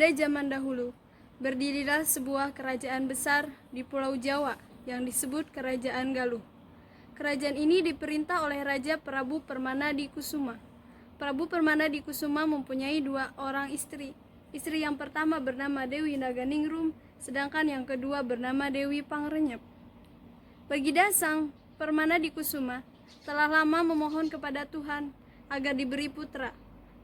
Pada zaman dahulu, berdirilah sebuah kerajaan besar di Pulau Jawa yang disebut Kerajaan Galuh. Kerajaan ini diperintah oleh Raja Prabu Permana di Kusuma. Prabu Permana di Kusuma mempunyai 2 orang istri. Istri yang pertama bernama Dewi Naganingrum, sedangkan yang kedua bernama Dewi Pangrenyep. Baginda Sang Permana di Kusuma telah lama memohon kepada Tuhan agar diberi putra.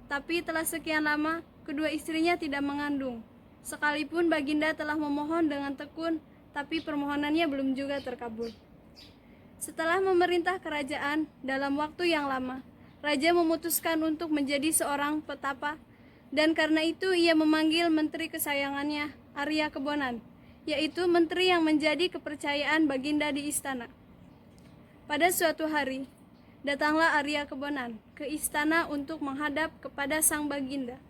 Tapi telah sekian lama kedua istrinya tidak mengandung. Sekalipun Baginda telah memohon dengan tekun, tapi permohonannya belum juga terkabul. Setelah memerintah kerajaan dalam waktu yang lama, Raja memutuskan untuk menjadi seorang petapa, dan karena itu ia memanggil menteri kesayangannya, Arya Kebonan, yaitu menteri yang menjadi kepercayaan Baginda di istana. Pada suatu hari, datanglah Arya Kebonan ke istana untuk menghadap kepada sang Baginda.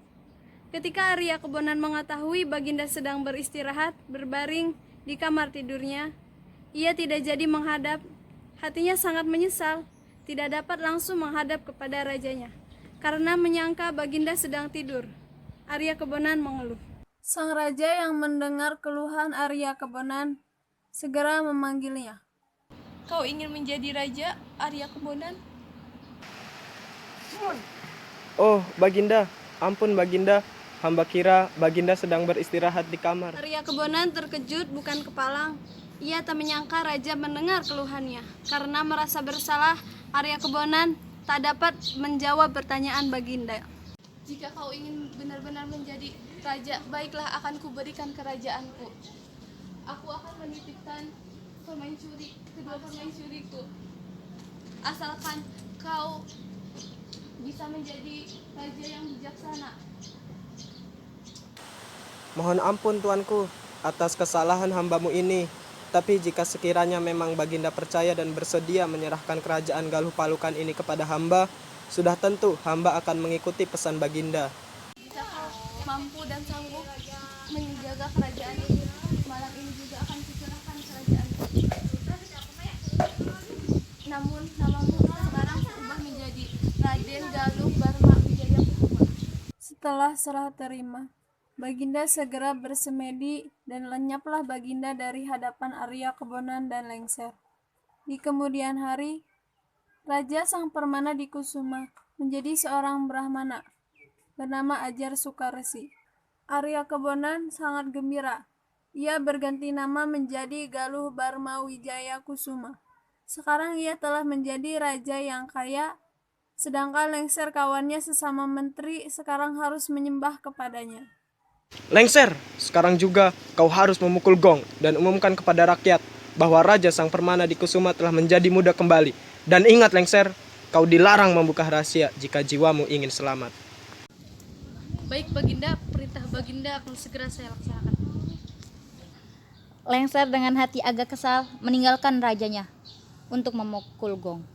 Ketika Arya Kebonan mengetahui Baginda sedang beristirahat, berbaring di kamar tidurnya, ia tidak jadi menghadap. Hatinya sangat menyesal, tidak dapat langsung menghadap kepada rajanya, karena menyangka Baginda sedang tidur. Arya Kebonan mengeluh. Sang raja yang mendengar keluhan Arya Kebonan segera memanggilnya. Kau ingin menjadi raja, Arya Kebonan? Oh, Baginda, ampun Baginda, hamba kira Baginda sedang beristirahat di kamar. Arya Kebonan terkejut bukan kepalang. Ia tak menyangka raja mendengar keluhannya. Karena merasa bersalah, Arya Kebonan tak dapat menjawab pertanyaan Baginda. Jika kau ingin benar-benar menjadi raja, baiklah akan kuberikan kerajaanku. Aku akan menitipkan kedua permaisuriku. Asalkan kau bisa menjadi raja yang bijaksana. Mohon ampun tuanku atas kesalahan hambamu ini. Tapi jika sekiranya memang Baginda percaya dan bersedia menyerahkan kerajaan Galuh Palukan ini kepada hamba, sudah tentu hamba akan mengikuti pesan Baginda. Jika kau mampu dan sanggup menjaga kerajaan ini, malam ini juga akan kuserahkan kerajaan. Namun namamu sekarang berubah menjadi Raden Galuh Barma Wijaya Kusuma. Setelah serah terima, Baginda segera bersemedi dan lenyaplah Baginda dari hadapan Arya Kebonan dan lengser. Di kemudian hari, Raja Sang Permana di Kusuma menjadi seorang Brahmana bernama Ajar Sukaresi. Arya Kebonan sangat gembira. Ia berganti nama menjadi Galuh Barma Wijaya Kusuma. Sekarang ia telah menjadi raja yang kaya, sedangkan lengser kawannya sesama menteri sekarang harus menyembah kepadanya. Lengser, sekarang juga kau harus memukul gong dan umumkan kepada rakyat bahwa Raja Sang Permana di Kusuma telah menjadi muda kembali. Dan ingat Lengser, kau dilarang membuka rahasia jika jiwamu ingin selamat. Baik Baginda, perintah Baginda akan segera saya laksanakan. Lengser dengan hati agak kesal meninggalkan rajanya untuk memukul gong.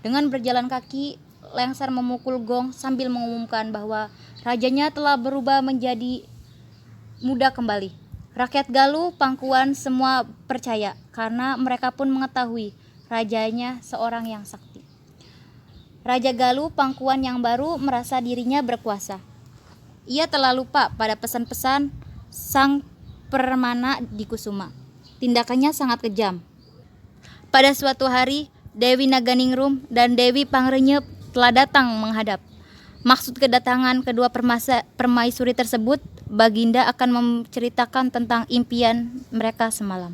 Dengan berjalan kaki, Lengser memukul gong sambil mengumumkan bahwa rajanya telah berubah menjadi muda kembali. Rakyat Galuh Pangkuan semua percaya karena mereka pun mengetahui rajanya seorang yang sakti. Raja Galuh Pangkuan yang baru merasa dirinya berkuasa. Ia telah lupa pada pesan-pesan Sang Permana di Kusuma. Tindakannya sangat kejam. Pada suatu hari, Dewi Naganingrum dan Dewi Pangrenyep telah datang menghadap. Maksud kedatangan kedua permaisuri tersebut, Baginda akan menceritakan tentang impian mereka semalam.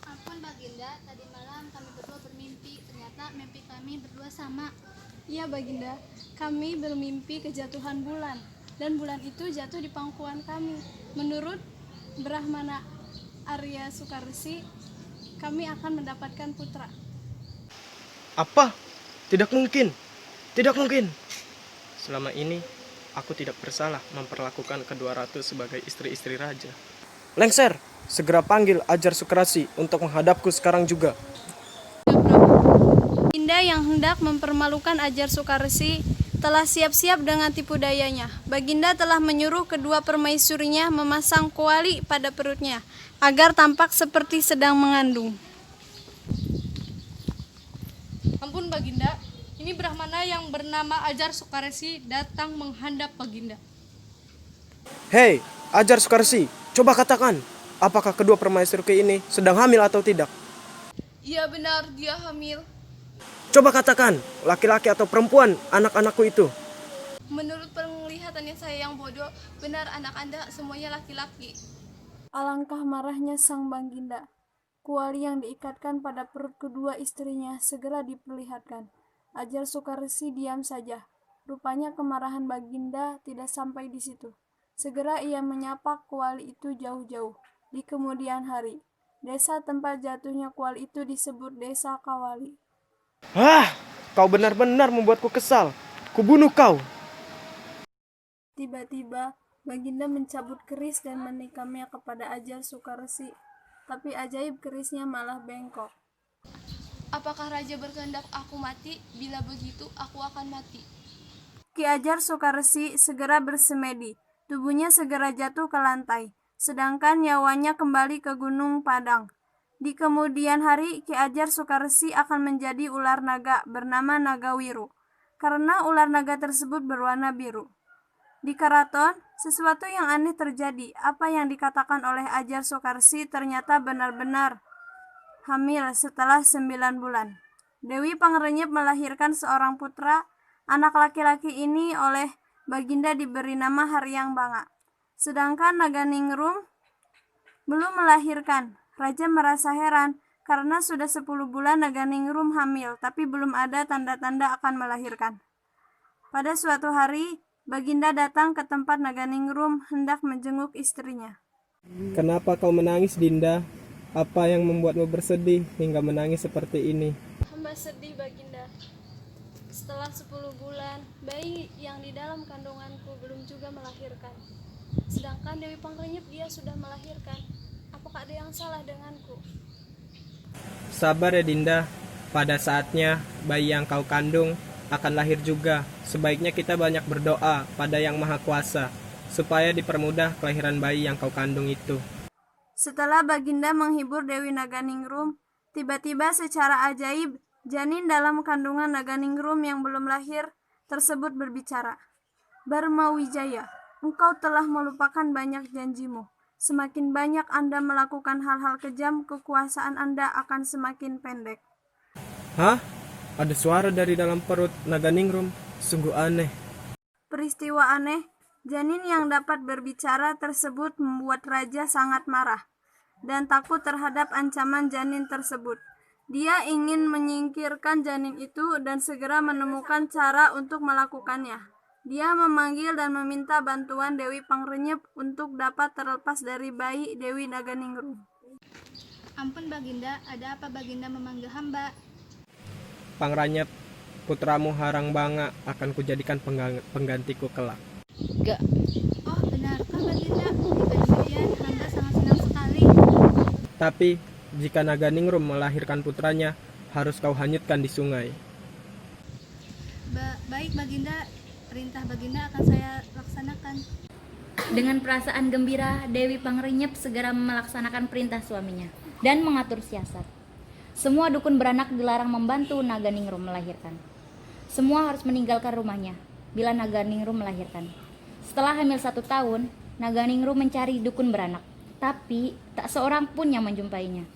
Ampun Baginda, tadi malam kami berdua bermimpi. Ternyata mimpi kami berdua sama. Iya Baginda, kami bermimpi kejatuhan bulan, dan bulan itu jatuh di pangkuan kami. Menurut Brahmana Arya Sukaresi, kami akan mendapatkan putra. Apa? Tidak mungkin. Tidak mungkin. Selama ini, aku tidak bersalah memperlakukan kedua ratu sebagai istri-istri raja. Lengser, segera panggil Ajar Sukaresi untuk menghadapku sekarang juga. Baginda yang hendak mempermalukan Ajar Sukaresi telah siap-siap dengan tipu dayanya. Baginda telah menyuruh kedua permaisurinya memasang kuali pada perutnya agar tampak seperti sedang mengandung. Ampun Baginda, Ini Brahmana yang bernama Ajar Sukaresi datang menghadap Baginda. Hei, Ajar Sukarsi, coba katakan, apakah kedua permaisuriku ini sedang hamil atau tidak? Iya benar, dia hamil. Coba katakan, laki-laki atau perempuan anak-anakku itu? Menurut penglihatannya saya yang bodoh, benar anak Anda semuanya laki-laki. Alangkah marahnya sang Baginda. Kuali yang diikatkan pada perut kedua istrinya segera diperlihatkan. Ajar Sukarsi diam saja. Rupanya kemarahan Baginda tidak sampai di situ. Segera ia menyapa kuali itu jauh-jauh. Di kemudian hari, desa tempat jatuhnya kuali itu disebut Desa Kawali. Kau benar-benar membuatku kesal. Kubunuh kau. Tiba-tiba, Baginda mencabut keris dan menikamnya kepada Ajar Sukarsi. Tapi ajaib kerisnya malah bengkok. Apakah raja berkehendak aku mati? Bila begitu, aku akan mati. Ki Ajar Sukarsi segera bersemedi. Tubuhnya segera jatuh ke lantai. Sedangkan nyawanya kembali ke Gunung Padang. Di kemudian hari, Ki Ajar Sukarsi akan menjadi ular naga bernama Nagawiru. Karena ular naga tersebut berwarna biru. Di keraton, sesuatu yang aneh terjadi. Apa yang dikatakan oleh Ajar Sukarsi ternyata benar-benar hamil setelah 9 bulan. Dewi Pangrenyep melahirkan seorang putra. Anak laki-laki ini oleh Baginda diberi nama Haryang Banga. Sedangkan Naganingrum belum melahirkan. Raja merasa heran karena sudah 10 bulan Naganingrum hamil, tapi belum ada tanda-tanda akan melahirkan. Pada suatu hari, Baginda datang ke tempat Naganingrum hendak menjenguk istrinya. Kenapa kau menangis, Dinda? Apa yang membuatmu bersedih hingga menangis seperti ini? Hamba sedih, Baginda. Setelah 10 bulan, bayi yang di dalam kandunganku belum juga melahirkan. Sedangkan Dewi Pangrenyep dia sudah melahirkan. Apakah ada yang salah denganku? Sabar ya, Dinda. Pada saatnya, bayi yang kau kandung akan lahir juga. Sebaiknya kita banyak berdoa pada Yang Maha Kuasa supaya dipermudah kelahiran bayi yang kau kandung itu. Setelah Baginda menghibur Dewi Naganingrum, tiba-tiba secara ajaib janin dalam kandungan Naganingrum yang belum lahir tersebut berbicara. Barmawijaya, engkau telah melupakan banyak janjimu. Semakin banyak Anda melakukan hal-hal kejam, kekuasaan Anda akan semakin pendek. Hah? Ada suara dari dalam perut Naganingrum. Sungguh aneh. Peristiwa aneh, janin yang dapat berbicara tersebut membuat raja sangat marah dan takut terhadap ancaman janin tersebut. Dia ingin menyingkirkan janin itu dan segera menemukan cara untuk melakukannya. Dia memanggil dan meminta bantuan Dewi Pangrenyep untuk dapat terlepas dari bayi Dewi Naganingrum. Ampun Baginda, ada apa Baginda memanggil hamba? Pangrenyep, putramu Harang Banga akan kujadikan penggantiku kelak. Gak. Oh benarkah Baginda? Jika demikian hamba sangat senang sekali. Tapi, jika Naganingrum melahirkan putranya, harus kau hanyutkan di sungai. Baik Baginda, perintah Baginda akan saya laksanakan. Dengan perasaan gembira, Dewi Pangrenyep segera melaksanakan perintah suaminya dan mengatur siasat. Semua dukun beranak dilarang membantu Naganingrum melahirkan. Semua harus meninggalkan rumahnya bila Naganingrum melahirkan. Setelah hamil 1 tahun, Naganingrum mencari dukun beranak, tapi tak seorang pun yang menjumpainya.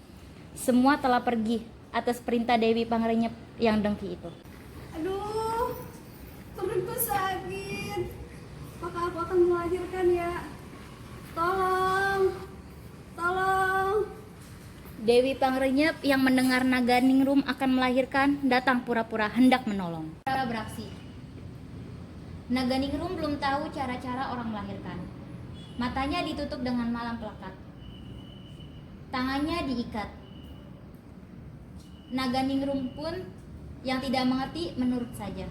Semua telah pergi atas perintah Dewi Pangrenyep yang dengki itu. Aduh, perutku sakit. Apakah aku akan melahirkan ya? Tolong, tolong. Dewi Pangrenyep yang mendengar Naganingrum akan melahirkan datang pura-pura hendak menolong. Cara beraksi. Naganingrum belum tahu cara-cara orang melahirkan. Matanya ditutup dengan malam pelekat. Tangannya diikat. Naganingrum pun yang tidak mengerti menurut saja.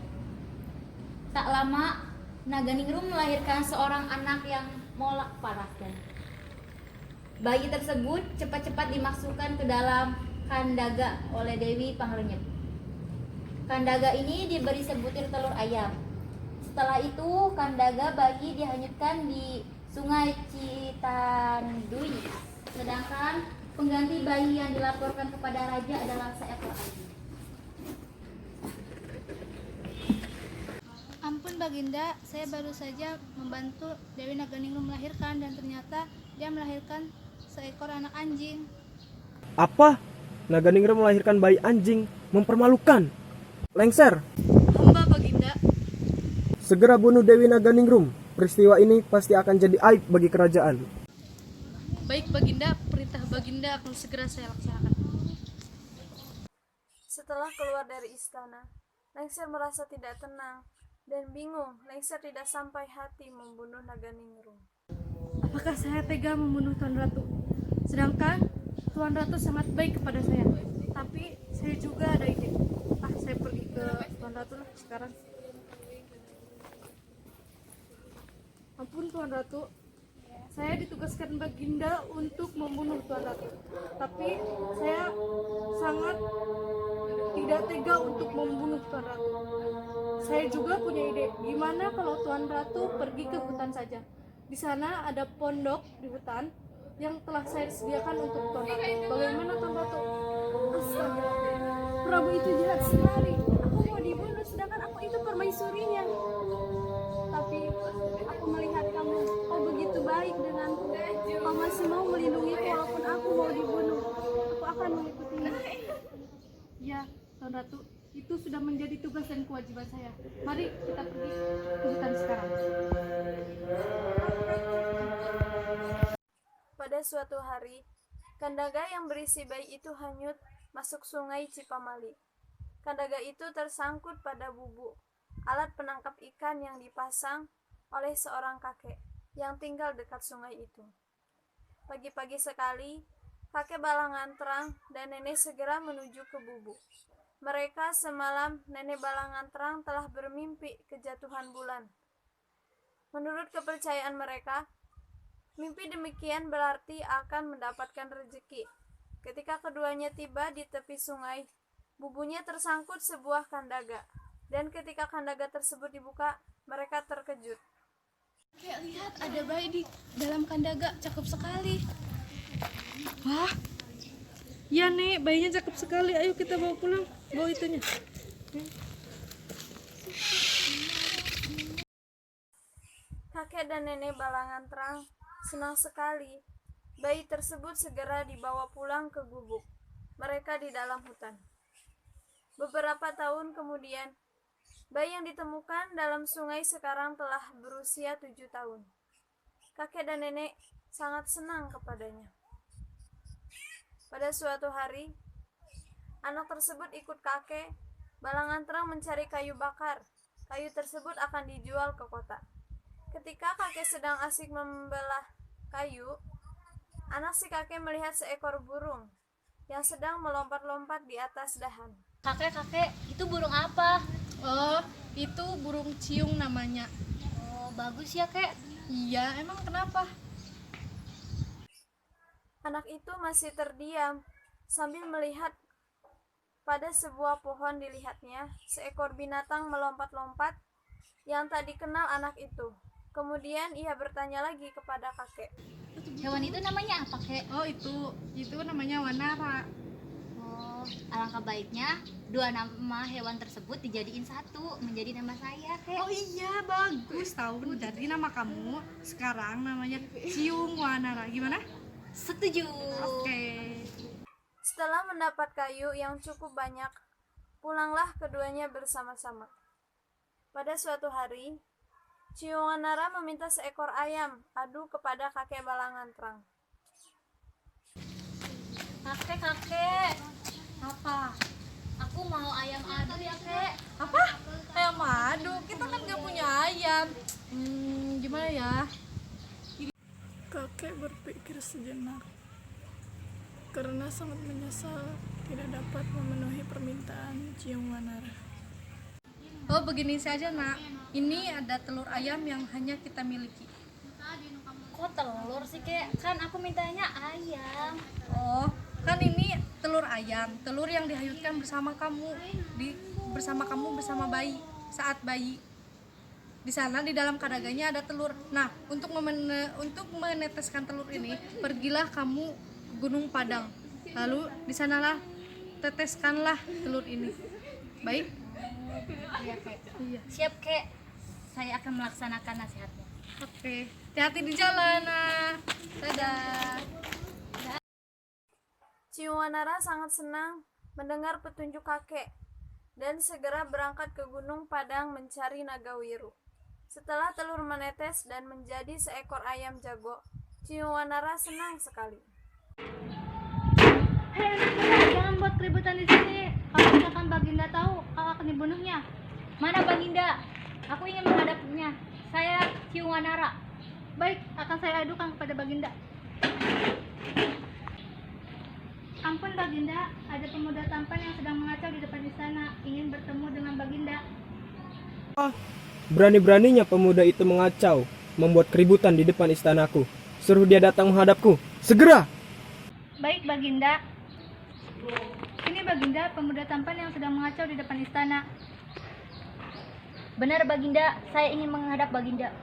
Tak lama, Naganingrum melahirkan seorang anak yang molak parahkan. Bayi tersebut cepat-cepat dimasukkan ke dalam kandaga oleh Dewi Pangrenyep. Kandaga ini diberi sebutir telur ayam. Setelah itu, kandaga bayi dihanyutkan di Sungai Citandui. Sedangkan pengganti bayi yang dilaporkan kepada raja adalah seekor anjing. Ampun Baginda, saya baru saja membantu Dewi Naganingrum melahirkan dan ternyata dia melahirkan seekor anak anjing. Apa? Naganingrum melahirkan bayi anjing, mempermalukan. Lengser, Hamba Baginda. segera bunuh Dewi Naganingrum. Peristiwa ini pasti akan jadi aib bagi kerajaan. Baik Baginda, perintah Baginda akan segera saya laksanakan. Setelah keluar dari istana, Lengser merasa tidak tenang dan bingung. Lengser tidak sampai hati membunuh Naganingrum. Apakah saya tega membunuh Tuan Ratu? Sedangkan Tuan Ratu sangat baik kepada saya. Tapi saya juga ada ide. Saya pergi ke Tuan Ratu lah sekarang. Ampun Tuan Ratu, saya ditugaskan Baginda untuk membunuh Tuan Ratu. Tapi saya sangat tidak tega untuk membunuh Tuan Ratu. Saya juga punya ide. Gimana kalau Tuan Ratu pergi ke hutan saja? Di sana ada pondok di hutan yang telah saya sediakan untuk Tuan Ratu. Bagaimana Tuan Ratu? Astaga, Prabu itu jahat sekali. Aku mau dibunuh sedangkan aku itu permaisurinya. Tapi aku melihat kau begitu baik denganku. Kau masih mau melindungiku walaupun aku mau dibunuh. Aku akan mengikutimu. Ya, Tuan Ratu, itu sudah menjadi tugas dan kewajiban saya. Mari kita pergi ke hutan sekarang. Pada suatu hari, kandaga yang berisi bayi itu hanyut masuk sungai Cipamali. Kandaga itu tersangkut pada bubuk, alat penangkap ikan yang dipasang oleh seorang kakek yang tinggal dekat sungai itu. Pagi-pagi sekali, kakek Balangan Terang dan nenek segera menuju ke bubuk. Mereka semalam nenek Balangan Terang telah bermimpi kejatuhan bulan. Menurut kepercayaan mereka, mimpi demikian berarti akan mendapatkan rezeki. Ketika keduanya tiba di tepi sungai, bubunya tersangkut sebuah kandaga. Dan ketika kandaga tersebut dibuka, mereka terkejut. Kayak lihat ada bayi di dalam kandaga, cakep sekali. Wah, ya Nek, bayinya cakep sekali. Ayo kita bawa pulang. Bawa itunya. Kakek dan nenek Balangan Terang senang sekali. Bayi tersebut segera dibawa pulang ke gubuk mereka di dalam hutan. Beberapa tahun kemudian, bayi yang ditemukan dalam sungai sekarang telah berusia 7 tahun. Kakek dan nenek sangat senang kepadanya. Pada suatu hari, anak tersebut ikut kakek Balangan Terang mencari kayu bakar. Kayu tersebut akan dijual ke kota. Ketika kakek sedang asik membelah kayu, anak si kakek melihat seekor burung yang sedang melompat-lompat di atas dahan. Kakek, itu burung apa? Oh, itu burung ciung namanya. Oh, bagus ya, Kek. Iya, emang kenapa? Anak itu masih terdiam sambil melihat. Pada sebuah pohon dilihatnya seekor binatang melompat-lompat yang tak dikenal anak itu. Kemudian ia bertanya lagi kepada kakek. Hewan itu namanya apa, Kek? Oh, itu namanya wanara. Oh, alangkah baiknya dua nama hewan tersebut dijadiin satu menjadi nama saya, Kek. Oh iya, bagus tahu. Jadi nama kamu sekarang namanya Ciung Wanara. Gimana? Setuju. Oke. Setelah mendapat kayu yang cukup banyak, pulanglah keduanya bersama-sama. Pada suatu hari, Ciwanara meminta seekor ayam adu kepada kakek Balangan Terang. Kakek. Apa? Aku mau ayam adu ya, Kek. Apa? Ayam madu? Kita kan gak punya ayam. Gimana ya? Kakek berpikir sejenak. Karena sangat menyesal tidak dapat memenuhi permintaan Ciung Wanara. Oh, begini saja, Nak. Ini ada telur ayam yang hanya kita miliki. Kok telur sih, Kek? Kan aku mintanya ayam. Oh, kan ini telur ayam. Telur yang dihayutkan bersama kamu bersama bayi saat bayi. Di sana di dalam kadaganya ada telur. Nah, untuk meneteskan telur ini, pergilah kamu ke Gunung Padang. Lalu di sanalah teteskanlah telur ini. Baik? Iya, Kek. Iya. Siap, Kek. saya akan melaksanakan nasihatnya. Oke, hati-hati di jalan. Nah. Dadah. Ciwanara sangat senang mendengar petunjuk kakek dan segera berangkat ke Gunung Padang mencari naga wiru. Setelah telur menetes dan menjadi seekor ayam jago, Ciwanara senang sekali. Hei anak-anak, jangan buat keributan di sini. Kalau misalkan Baginda tahu, kau akan dibunuhnya. Mana Baginda? Aku ingin menghadapnya. Saya Ciwanara. Baik, akan saya adukan kepada Baginda. Ampun Baginda, ada pemuda tampan yang sedang mengacau di depan istana, ingin bertemu dengan Baginda. Berani-beraninya pemuda itu mengacau, membuat keributan di depan istanaku. Suruh dia datang menghadapku. Segera! Baik Baginda. Ini Baginda, pemuda tampan yang sedang mengacau di depan istana. Benar Baginda, saya ingin menghadap Baginda.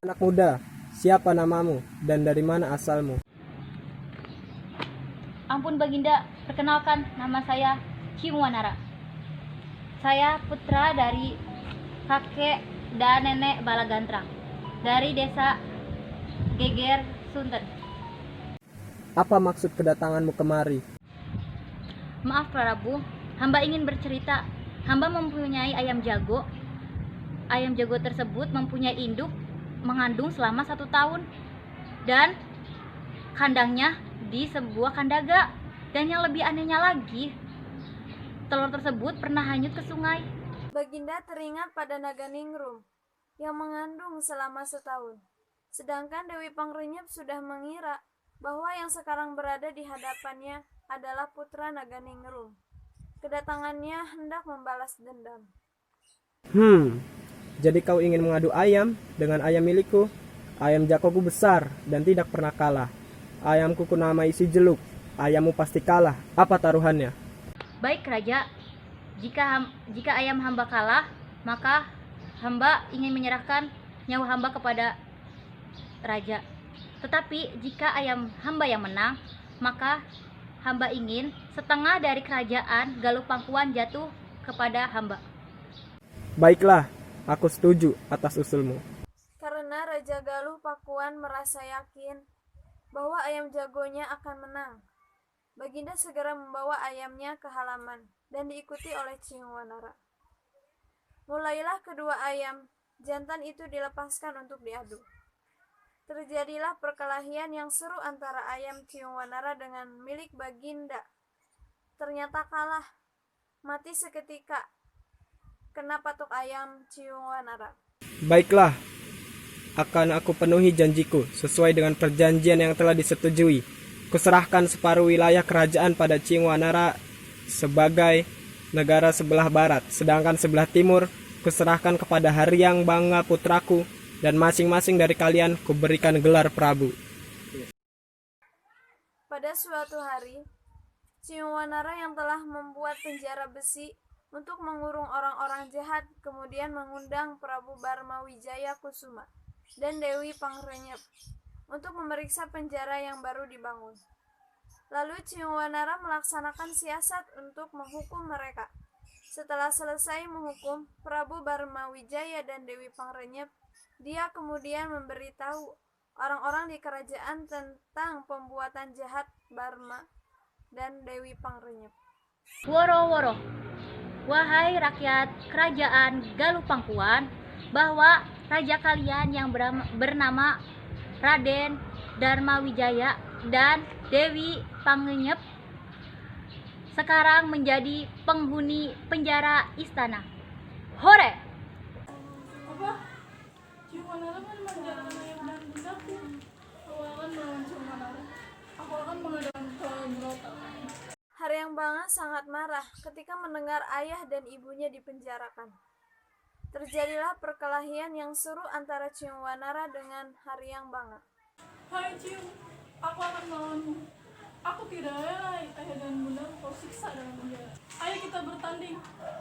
Anak muda, siapa namamu dan dari mana asalmu? Ampun Baginda, perkenalkan nama saya Ciwanara. Saya putra dari kakek dan nenek Balagantra dari desa Geger, Sunten. Apa maksud kedatanganmu kemari? Maaf Prabu, hamba ingin bercerita. Hamba mempunyai ayam jago. Ayam jago tersebut mempunyai induk mengandung selama 1 tahun. Dan kandangnya di sebuah kandaga. Dan yang lebih anehnya lagi, telur tersebut pernah hanyut ke sungai. Baginda teringat pada naga ningrum yang mengandung selama 1 tahun. Sedangkan Dewi Pangrenyep sudah mengira bahwa yang sekarang berada di hadapannya adalah putra naga ningrum. Kedatangannya hendak membalas dendam. Jadi kau ingin mengadu ayam dengan ayam milikku? Ayam jagoku besar dan tidak pernah kalah. Ayamku kunamai si Jeluk. Ayammu pasti kalah. Apa taruhannya? Baik Raja, jika ayam hamba kalah, maka hamba ingin menyerahkan nyawa hamba kepada Raja. Tetapi jika ayam hamba yang menang, maka hamba ingin setengah dari kerajaan Galuh Pangkuan jatuh kepada hamba. Baiklah, aku setuju atas usulmu. Karena Raja Galuh Pakuan merasa yakin bahwa ayam jagonya akan menang, Baginda segera membawa ayamnya ke halaman dan diikuti oleh Ciwanara. Mulailah kedua ayam jantan itu dilepaskan untuk diadu. Terjadilah perkelahian yang seru antara ayam Ciwanara dengan milik Baginda. Ternyata kalah, mati seketika kena patok ayam Ciwanara. Baiklah, akan aku penuhi janjiku sesuai dengan perjanjian yang telah disetujui. Kuserahkan separuh wilayah kerajaan pada Ciwanara sebagai negara sebelah barat, sedangkan sebelah timur kuserahkan kepada Haryang Bangga putraku, dan masing-masing dari kalian kuberikan gelar Prabu. Pada suatu hari, Ciwanara yang telah membuat penjara besi untuk mengurung orang-orang jahat kemudian mengundang Prabu Barma Wijaya Kusuma dan Dewi Pangrenyep untuk memeriksa penjara yang baru dibangun. Lalu Ciwanara melaksanakan siasat untuk menghukum mereka. Setelah selesai menghukum Prabu Barma Wijaya dan Dewi Pangrenyep, dia kemudian memberitahu orang-orang di kerajaan tentang pembuatan jahat Barma dan Dewi Pangrenyep. Woro-woro, wahai rakyat kerajaan Galuh Pangkuan, bahwa raja kalian yang bernama Raden Dharma Wijaya dan Dewi Pangrenyep sekarang menjadi penghuni penjara istana. Hore! Apa? Ciwanara kan menjarakan ayah dan bundaku. Aku akan melawan Ciwanara. Aku akan mengadakan pemberontakan. Haryang Bangga sangat marah ketika mendengar ayah dan ibunya dipenjarakan. Terjadilah perkelahian yang seru antara Ciwanara dengan Haryang Bangga. Hai Ciu, aku akan melawanmu. Aku tidak rela ayah dan bunda kau siksa dalam penjara. Ayo kita bertanding.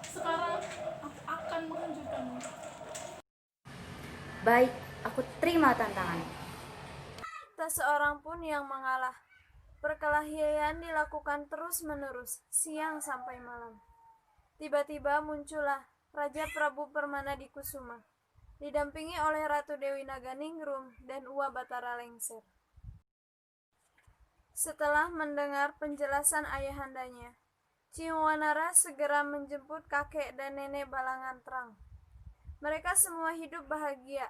Sekarang aku akan menghancurkanmu. Baik, aku terima tantangan. Tak seorang pun yang mengalah. Perkelahian dilakukan terus-menerus, siang sampai malam. Tiba-tiba muncullah Raja Prabu Permana di Kusuma. didampingi oleh Ratu Dewi Naganingrum dan Uwa Batara Lengser. Setelah mendengar penjelasan ayahandanya, Ciungwanara segera menjemput kakek dan nenek Balangan Terang. Mereka semua hidup bahagia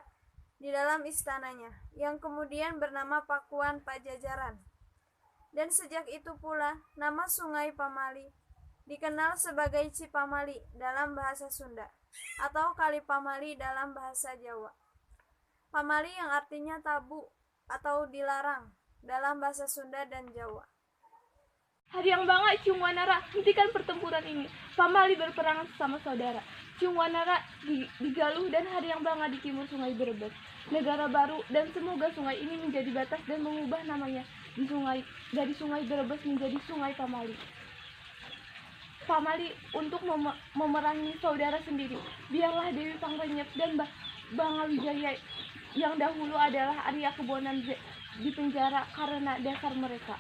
di dalam istananya, yang kemudian bernama Pakuan Pajajaran. Dan sejak itu pula, nama Sungai Pamali dikenal sebagai Cipamali dalam bahasa Sunda, atau Kali Pamali dalam bahasa Jawa. Pamali yang artinya tabu atau dilarang dalam bahasa Sunda dan Jawa. Hadiang Banga Ciungwanara, hentikan pertempuran ini. Pamali berperang sesama saudara. Ciungwanara di Galuh dan Hadiang Banga di timur Sungai Brebes, negara baru, dan semoga sungai ini menjadi batas dan mengubah namanya dari Sungai Brebes menjadi Sungai Pamali. Pamali untuk memerangi saudara sendiri. Biarlah Dewi Pangrenyep dan Banga Wijaya yang dahulu adalah Arya Kebonan di penjara karena dasar mereka.